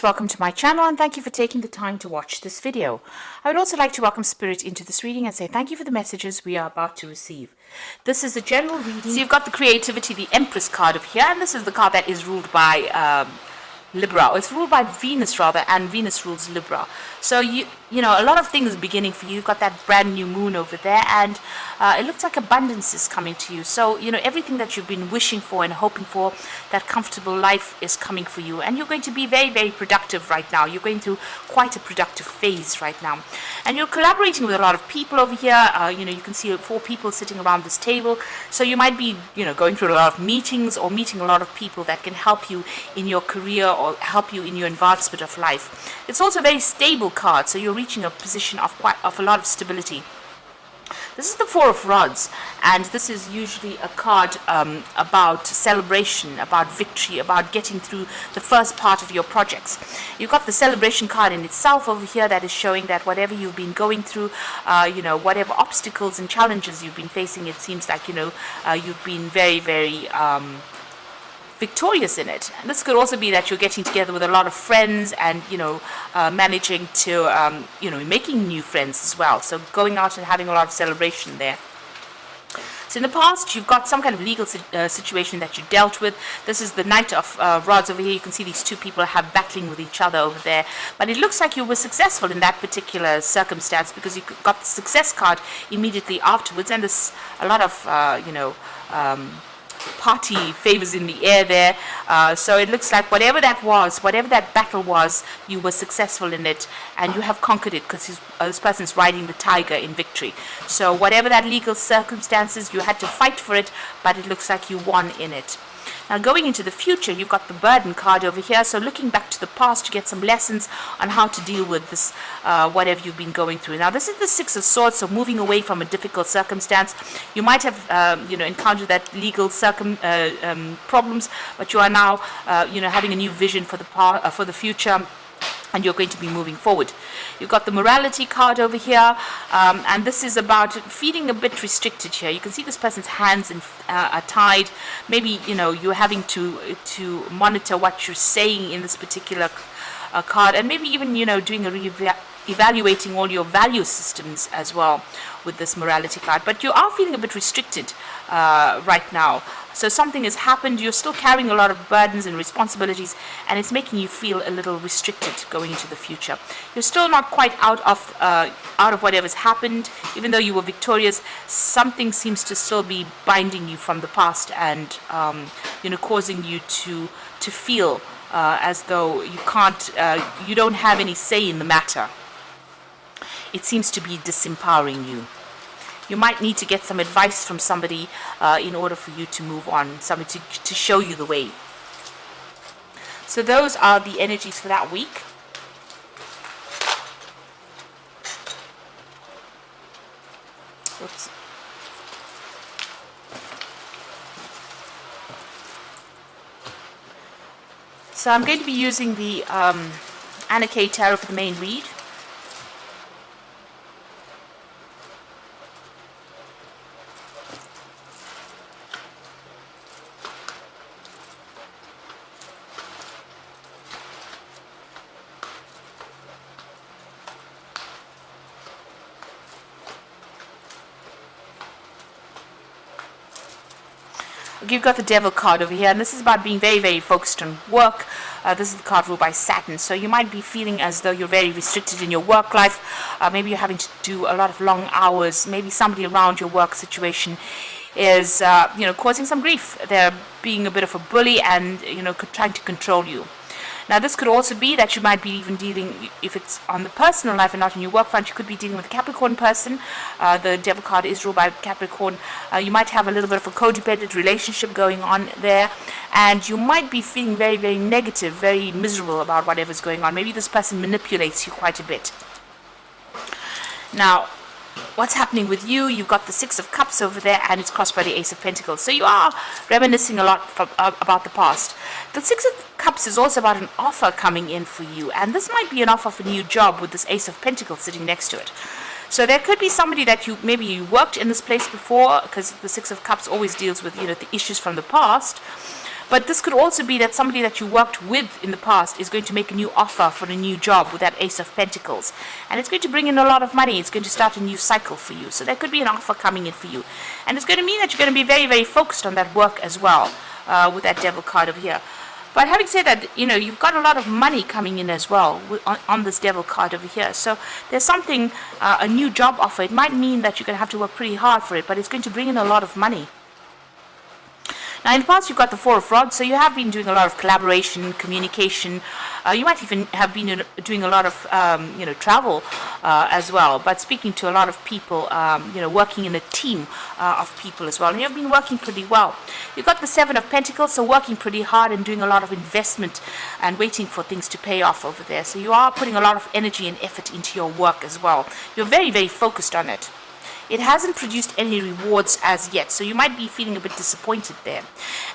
Welcome to my channel and thank you for taking the time to watch this video. I would also like to welcome Spirit into this reading and say thank you for the messages we are about to receive. This is a general reading. So you've got the creativity, the Empress card over here, and this is the card that is ruled by Libra. It's ruled by Venus rather, and Venus rules Libra. So you know a lot of things are beginning for you. You've got that brand new moon over there, and it looks like abundance is coming to you. So you know everything that you've been wishing for and hoping for, that comfortable life is coming for you, and you're going to be very, very productive right now. You're going through quite a productive phase right now, and you're collaborating with a lot of people over here. You know, you can see 4 people sitting around this table. So you might be, you know, going through a lot of meetings or meeting a lot of people that can help you in your career or help you in your advancement of life. It's also a very stable card, so you're reaching a position of a lot of stability. This is the 4 of Rods, and this is usually a card about celebration, about victory, about getting through the first part of your projects. You've got the celebration card in itself over here that is showing that whatever you've been going through, you know, whatever obstacles and challenges you've been facing, it seems like, you know, you've been very, very victorious in it. And this could also be that you're getting together with a lot of friends and, you know, managing to, you know, making new friends as well. So going out and having a lot of celebration there. So in the past, you've got some kind of legal situation that you dealt with. This is the Knight of Rods over here. You can see these 2 people have battling with each other over there. But it looks like you were successful in that particular circumstance because you got the success card immediately afterwards. And there's a lot of, you know, party favors in the air there. So it looks like whatever that was, whatever that battle was, you were successful in it and you have conquered it because this person is riding the tiger in victory. So whatever that legal circumstances, you had to fight for it, but it looks like you won in it. Now going into the future, you've got the burden card over here. So looking back to the past to get some lessons on how to deal with this, whatever you've been going through. Now this is the 6 of Swords, so moving away from a difficult circumstance. You might have, you know, encountered that legal problems, but you are now, you know, having a new vision for the future. And you're going to be moving forward. You've got the morality card over here, and this is about feeling a bit restricted here. You can see this person's hands are tied. Maybe, you know, you're having to monitor what you're saying in this particular card, and maybe even, you know, doing evaluating all your value systems as well with this morality card. But you are feeling a bit restricted right now. So something has happened, you're still carrying a lot of burdens and responsibilities, and it's making you feel a little restricted going into the future. You're still not quite out of whatever's happened. Even though you were victorious, something seems to still be binding you from the past and you know, causing you to feel as though you don't have any say in the matter. It seems to be disempowering you. You might need to get some advice from somebody in order for you to move on, somebody to show you the way. So those are the energies for that week. Oops. So I'm going to be using the Anna K Tarot for the main read. You've got the Devil card over here, and this is about being very, very focused on work. This is the card ruled by Saturn, so you might be feeling as though you're very restricted in your work life. Maybe you're having to do a lot of long hours. Maybe somebody around your work situation is, you know, causing some grief. They're being a bit of a bully and, you know, trying to control you. Now this could also be that you might be even dealing, if it's on the personal life and not in your work front, you could be dealing with a Capricorn person. The Devil card is ruled by Capricorn. You might have a little bit of a codependent relationship going on there, and you might be feeling very, very negative, very miserable about whatever's going on. Maybe this person manipulates you quite a bit. Now, what's happening with you? You've got the 6 of Cups over there, and it's crossed by the Ace of Pentacles. So you are reminiscing a lot about the past. The 6 of Cups is also about an offer coming in for you, and this might be an offer for a new job with this Ace of Pentacles sitting next to it. So there could be somebody that maybe you worked in this place before, because the 6 of Cups always deals with, you know, the issues from the past. But this could also be that somebody that you worked with in the past is going to make a new offer for a new job with that Ace of Pentacles. And it's going to bring in a lot of money. It's going to start a new cycle for you. So there could be an offer coming in for you. And it's going to mean that you're going to be very, very focused on that work as well, with that Devil card over here. But having said that, you've got a lot of money coming in as well on this Devil card over here. So there's something, a new job offer. It might mean that you're going to have to work pretty hard for it, but it's going to bring in a lot of money. Now, in the past, you've got the Four of Rods, so you have been doing a lot of collaboration, communication. You might even have been doing a lot of, travel as well, but speaking to a lot of people, working in a team of people as well. And you've been working pretty well. You've got the Seven of Pentacles, so working pretty hard and doing a lot of investment and waiting for things to pay off over there. So you are putting a lot of energy and effort into your work as well. You're very, very focused on it. It hasn't produced any rewards as yet, so you might be feeling a bit disappointed there.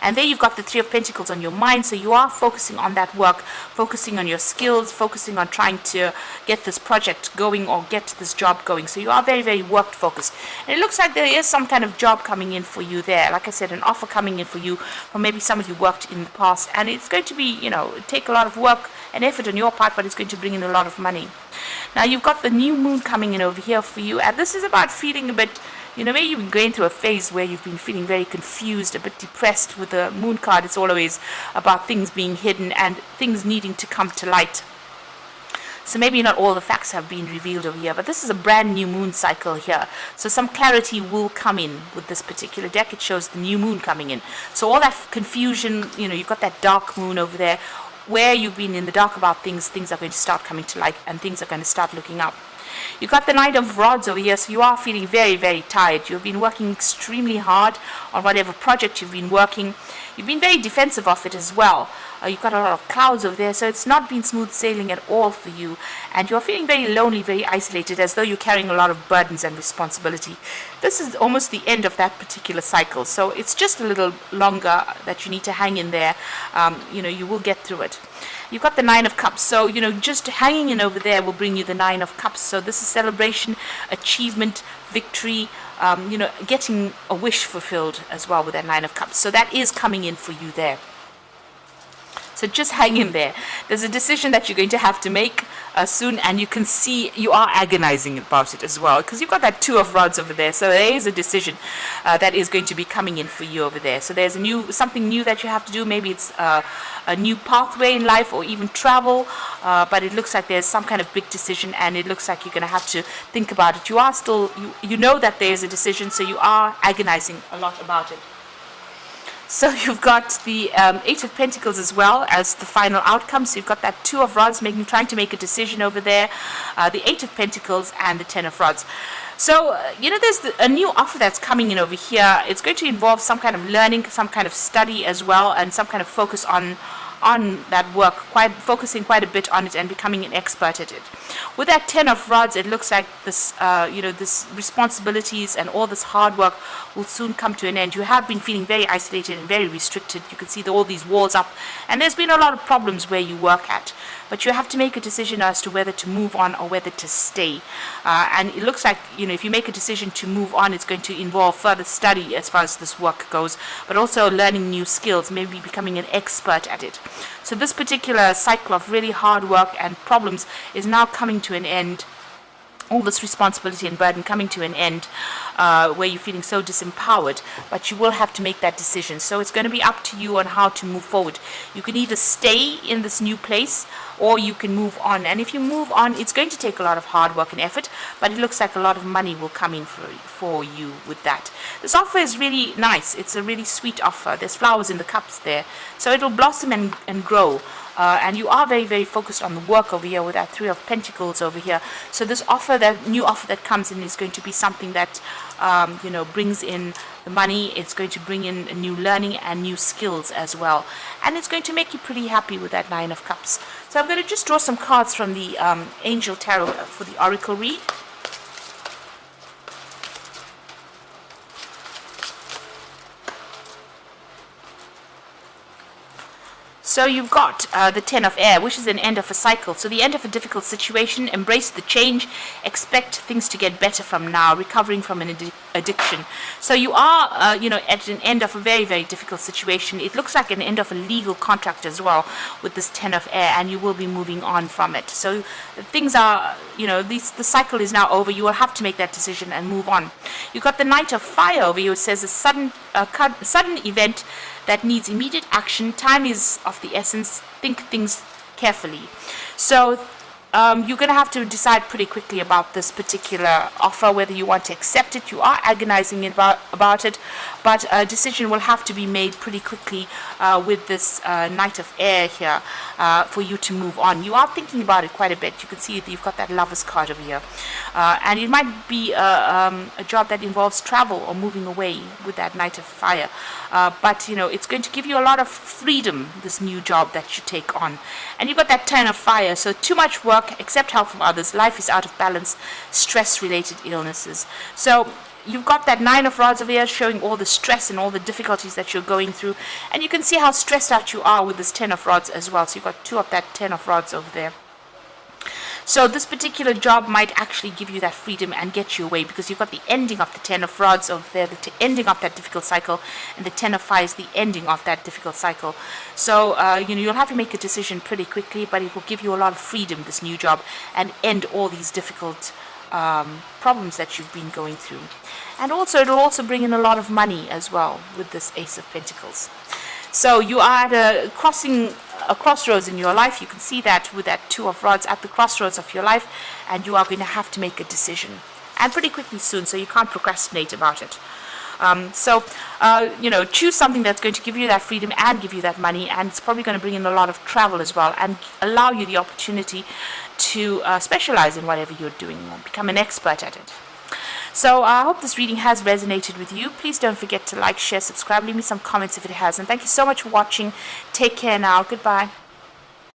And there you've got the Three of Pentacles on your mind, so you are focusing on that work, focusing on your skills, focusing on trying to get this project going or get this job going. So you are very, very work focused. And it looks like there is some kind of job coming in for you there. Like I said, an offer coming in for you from maybe somebody you worked in the past. And it's going to be, take a lot of work and effort on your part, but it's going to bring in a lot of money. Now you've got the new moon coming in over here for you, and this is about feeling a bit, maybe you've been going through a phase where you've been feeling very confused, a bit depressed. With the moon card, it's always about things being hidden and things needing to come to light. So maybe not all the facts have been revealed over here, but this is a brand new moon cycle here. So some clarity will come in with this particular deck. It shows the new moon coming in. So all that confusion, you've got that dark moon over there. Where you've been in the dark about things are going to start coming to light and things are going to start looking up. You've got the Knight of Rods over here, so you are feeling very, very tired. You've been working extremely hard on whatever project you've been working. You've been very defensive of it as well. You've got a lot of clouds over there, so it's not been smooth sailing at all for you. And you're feeling very lonely, very isolated, as though you're carrying a lot of burdens and responsibility. This is almost the end of that particular cycle, so it's just a little longer that you need to hang in there. You will get through it. You've got the Nine of Cups, so just hanging in over there will bring you the Nine of Cups. So this is celebration, achievement, victory, getting a wish fulfilled as well with that Nine of Cups. So that is coming in for you there. So just hang in there. There's a decision that you're going to have to make soon, and you can see you are agonizing about it as well, because you've got that Two of Rods over there. So there is a decision that is going to be coming in for you over there. So there's something new that you have to do. Maybe it's a new pathway in life or even travel, but it looks like there's some kind of big decision, and it looks like you're going to have to think about it. You are still, you know that there's a decision, so you are agonizing a lot about it. So you've got the Eight of Pentacles as well as the final outcome. So you've got that Two of Rods trying to make a decision over there, the Eight of Pentacles and the Ten of Rods. So, there's a new offer that's coming in over here. It's going to involve some kind of learning, some kind of study as well, and some kind of focus on that work, focusing quite a bit on it and becoming an expert at it. With that Ten of Rods, it looks like this, this responsibilities and all this hard work will soon come to an end. You have been feeling very isolated and very restricted. You can see all these walls up, and there's been a lot of problems where you work at. But you have to make a decision as to whether to move on or whether to stay. And it looks like, if you make a decision to move on, it's going to involve further study as far as this work goes, but also learning new skills, maybe becoming an expert at it. So this particular cycle of really hard work and problems is now coming to an end. All this responsibility and burden coming to an end, where you're feeling so disempowered, but you will have to make that decision. So it's going to be up to you on how to move forward. You can either stay in this new place or you can move on. And if you move on, it's going to take a lot of hard work and effort, but it looks like a lot of money will come in for you with that. This offer is really nice. It's a really sweet offer. There's flowers in the cups there, so it'll blossom and grow. And you are very, very focused on the work over here with that Three of Pentacles over here. So this offer, that new offer that comes in, is going to be something that brings in the money. It's going to bring in a new learning and new skills as well, and it's going to make you pretty happy with that Nine of Cups. So I'm going to just draw some cards from the Angel Tarot for the Oracle read. So you've got the Ten of Air, which is an end of a cycle. So the end of a difficult situation. Embrace the change. Expect things to get better from now. Recovering from an addiction. So you are, at an end of a very, very difficult situation. It looks like an end of a legal contract as well with this Ten of Air, and you will be moving on from it. So things are, the cycle is now over. You will have to make that decision and move on. You got the Knight of Fire over here. It says a sudden event that needs immediate action. Time is of the essence. Think things carefully. So you're going to have to decide pretty quickly about this particular offer, whether you want to accept it. You are agonizing about it, but a decision will have to be made pretty quickly with this Knight of Air here for you to move on. You are thinking about it quite a bit. You can see that you've got that Lover's card over here. And it might be a job that involves travel or moving away with that Knight of Fire. But, it's going to give you a lot of freedom, this new job that you take on. And you've got that Ten of Fire, so too much work, accept help from others, life is out of balance, stress-related illnesses. So you've got that Nine of Rods over here showing all the stress and all the difficulties that you're going through. And you can see how stressed out you are with this Ten of Rods as well. So you've got two of that Ten of Rods over there. So this particular job might actually give you that freedom and get you away, because you've got the ending of the Ten of Rods over there, the ending of that difficult cycle, and the Ten of Fire is the ending of that difficult cycle. So, you'll have to make a decision pretty quickly, but it will give you a lot of freedom, this new job, and end all these difficult problems that you've been going through. And also, it'll also bring in a lot of money as well with this Ace of Pentacles. So you are at a crossroads in your life. You can see that with that Two of Rods at the crossroads of your life, and you are going to have to make a decision, and pretty quickly soon, so you can't procrastinate about it. Choose something that's going to give you that freedom and give you that money, and it's probably going to bring in a lot of travel as well, and allow you the opportunity to specialize in whatever you're doing or become an expert at it. So I hope this reading has resonated with you. Please don't forget to like, share, subscribe, leave me some comments if it has. And thank you so much for watching. Take care now. Goodbye.